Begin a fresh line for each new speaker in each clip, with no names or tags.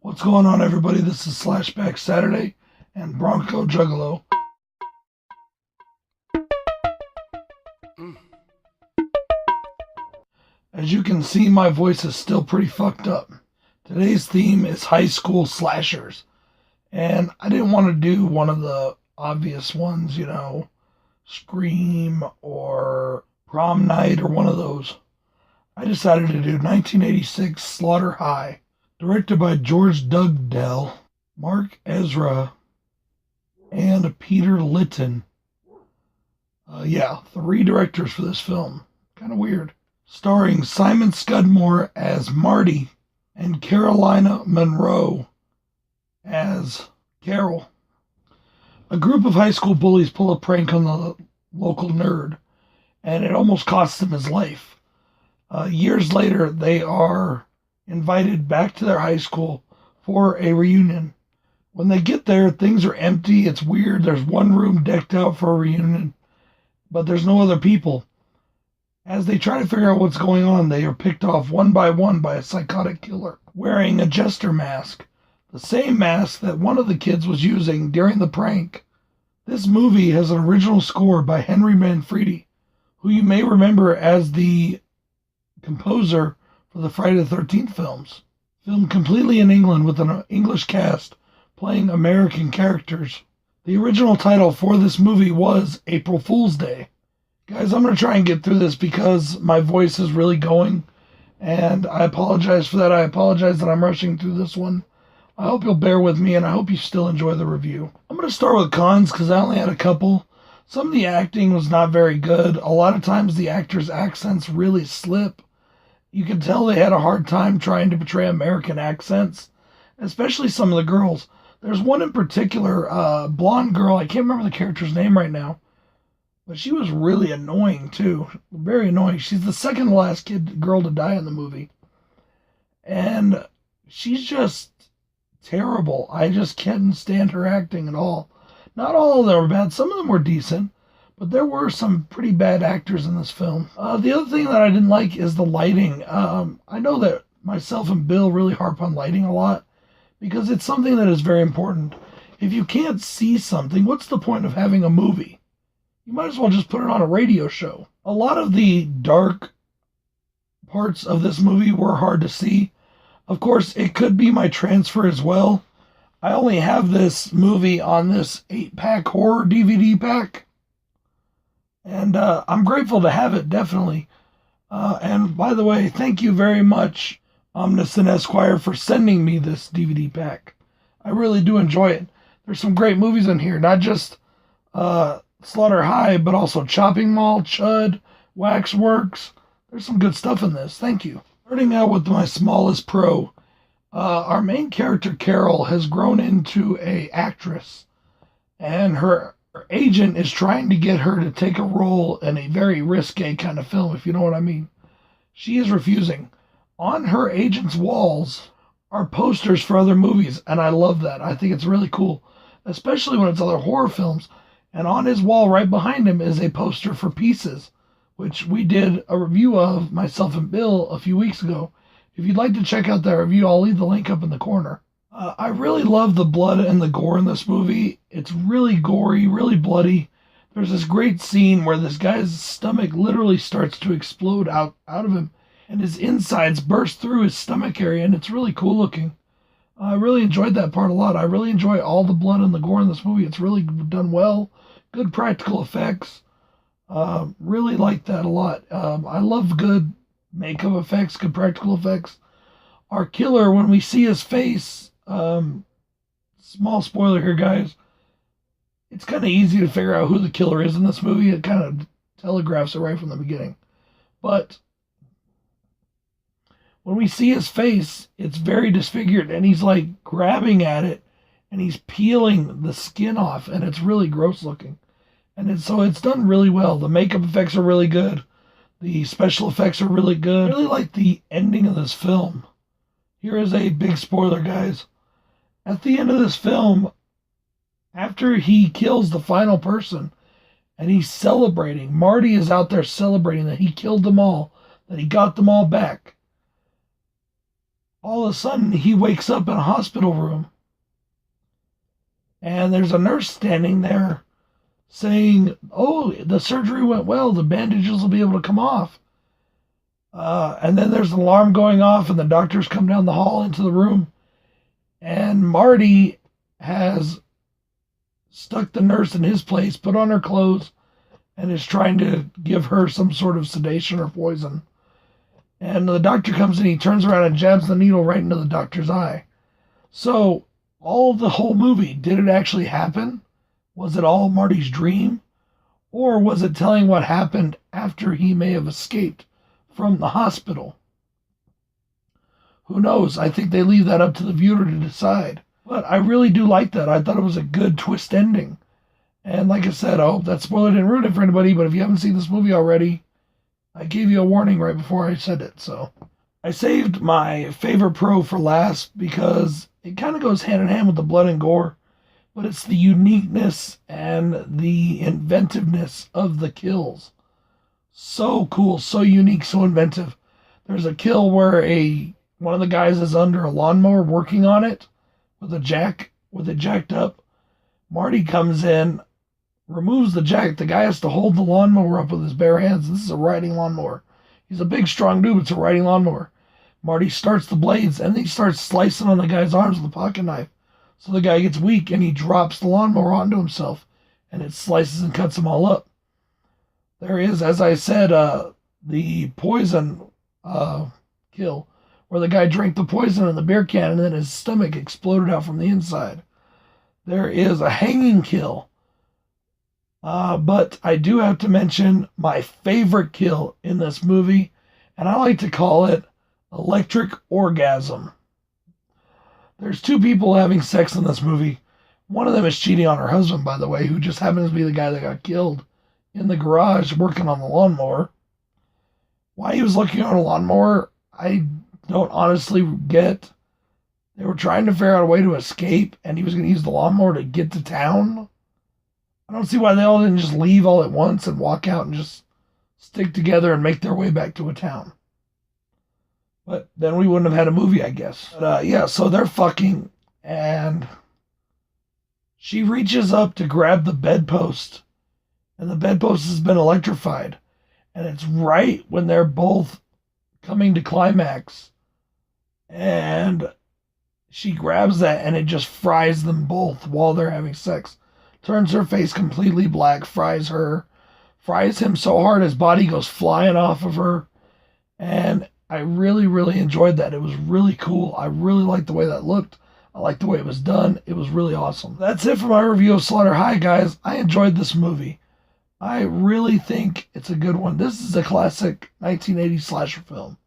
What's going on, everybody? This is Slashback Saturday and BroncoJuggalo. As you can see, my voice is still pretty fucked up. Today's theme is high school slashers. And I didn't want to do one of the obvious ones, Scream or Prom Night or one of those. I decided to do 1986 Slaughter High, directed by George Dugdale, Mark Ezra, and Peter Litton. Three directors for this film. Kind of weird. Starring Simon Scudmore as Marty and Carolina Monroe as Carol. A group of high school bullies pull a prank on the local nerd, and it almost costs him his life. Years later, they are invited back to their high school for a reunion. When they get there, things are empty. It's weird. There's one room decked out for a reunion, but there's no other people. As they try to figure out what's going on, they are picked off one by one by a psychotic killer wearing a jester mask, the same mask that one of the kids was using during the prank. This movie has an original score by Henry Manfredi, who you may remember as the composer for the Friday the 13th films. Filmed completely in England with an English cast playing American characters. The original title for this movie was April Fool's Day. Guys, I'm going to try and get through this because my voice is really going, and I apologize for that. I apologize that I'm rushing through this one. I hope you'll bear with me, and I hope you still enjoy the review. I'm going to start with cons because I only had a couple. Some of the acting was not very good. A lot of times the actors' accents really slip. You can tell they had a hard time trying to portray American accents, especially some of the girls. There's one in particular, blonde girl. I can't remember the character's name right now, but she was really annoying too. Very annoying. She's the second to last girl to die in the movie, and she's just terrible. I just can't stand her acting at all. Not all of them were bad. Some of them were decent, but there were some pretty bad actors in this film. The other thing that I didn't like is the lighting. I know that myself and Bill really harp on lighting a lot because it's something that is very important. If you can't see something, what's the point of having a movie? You might as well just put it on a radio show. A lot of the dark parts of this movie were hard to see. Of course, it could be my transfer as well. I only have this movie on this 8-pack horror DVD pack. And I'm grateful to have it, definitely. And by the way, thank you very much, Omniscient Esquire, for sending me this DVD pack. I really do enjoy it. There's some great movies in here, not just Slaughter High, but also Chopping Mall, Chud, Waxworks. There's some good stuff in this. Thank you. Starting out with my smallest pro, our main character, Carol, has grown into an actress, and her agent is trying to get her to take a role in a very risque kind of film, if you know what I mean. She is refusing. On her agent's walls are posters for other movies, and I love that. I think it's really cool, especially when it's other horror films. And on his wall right behind him is a poster for Pieces, which we did a review of, myself and Bill, a few weeks ago. If you'd like to check out that review, I'll leave the link up in the corner. I really love the blood and the gore in this movie. It's really gory, really bloody. There's this great scene where this guy's stomach literally starts to explode out of him, and his insides burst through his stomach area, and it's really cool looking. I really enjoyed that part a lot. I really enjoy all the blood and the gore in this movie. It's really done well. Good practical effects. Really like that a lot. I love good makeup effects, good practical effects. Our killer, when we see his face, small spoiler here, guys, it's kind of easy to figure out who the killer is in this movie. It kind of telegraphs it right from the beginning. But when we see his face, it's very disfigured, and he's like grabbing at it, and he's peeling the skin off, and it's really gross looking. And so it's done really well. The makeup effects are really good. The special effects are really good. I really like the ending of this film. Here is a big spoiler, guys. At the end of this film, after he kills the final person, and he's celebrating, Marty is out there celebrating that he killed them all, that he got them all back. all of a sudden he wakes up in a hospital room, and there's a nurse standing there saying, "Oh, the surgery went well. The bandages will be able to come off." And then there's an alarm going off, and the doctors come down the hall into the room, and Marty has stuck the nurse in his place, put on her clothes, and is trying to give her some sort of sedation or poison. And the doctor comes in, he turns around and jabs the needle right into the doctor's eye. So, the whole movie, did it actually happen? Was it all Marty's dream? Or was it telling what happened after he may have escaped from the hospital? Who knows? I think they leave that up to the viewer to decide. But I really do like that. I thought it was a good twist ending. And like I said, I hope that spoiler didn't ruin it for anybody, but if you haven't seen this movie already, I gave you a warning right before I said it. So I saved my favorite pro for last because it kind of goes hand in hand with the blood and gore, but it's the uniqueness and the inventiveness of the kills. So cool, so unique, so inventive. There's a kill where one of the guys is under a lawnmower working on it with it jacked up. Marty comes in, removes the jack. The guy has to hold the lawnmower up with his bare hands. This is a riding lawnmower. He's a big, strong dude, but it's a riding lawnmower. Marty starts the blades, and then he starts slicing on the guy's arms with a pocket knife. So the guy gets weak, and he drops the lawnmower onto himself, and it slices and cuts him all up. There is, as I said, the poison kill, where the guy drank the poison in the beer can, and then his stomach exploded out from the inside. There is a hanging kill. But I do have to mention my favorite kill in this movie, and I like to call it electric orgasm. There's two people having sex in this movie. One of them is cheating on her husband, by the way, who just happens to be the guy that got killed in the garage working on the lawnmower. Why he was looking on a lawnmower, I don't honestly get. They were trying to figure out a way to escape, and he was going to use the lawnmower to get to town. I don't see why they all didn't just leave all at once and walk out and just stick together and make their way back to a town. But then we wouldn't have had a movie, I guess. But, yeah, so they're fucking, and she reaches up to grab the bedpost, and the bedpost has been electrified. And it's right when they're both coming to climax. And she grabs that, and it just fries them both while they're having sex. Turns her face completely black, fries him so hard his body goes flying off of her. And I really, really enjoyed that. It was really cool. I really liked the way that looked. I liked the way it was done. It was really awesome. That's it for my review of Slaughter High, guys. I enjoyed this movie. I really think it's a good one. This is a classic 1980s slasher film.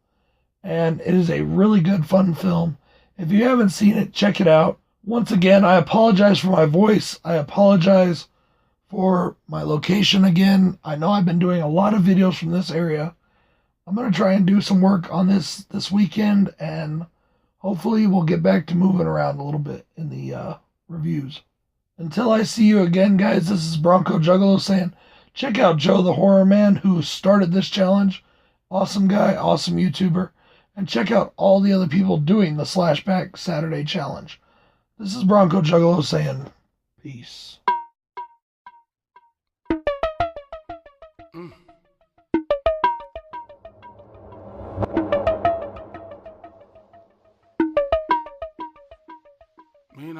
And it is a really good, fun film. If you haven't seen it, check it out. Once again, I apologize for my voice. I apologize for my location again. I know I've been doing a lot of videos from this area. I'm going to try and do some work on this weekend, and hopefully we'll get back to moving around a little bit in the reviews. Until I see you again, guys, this is BroncoJuggalo saying, check out Joe the Horror Man, who started this challenge. Awesome guy, awesome YouTuber. And check out all the other people doing the Slashback Saturday challenge. This is BroncoJuggalo saying, peace.
Me,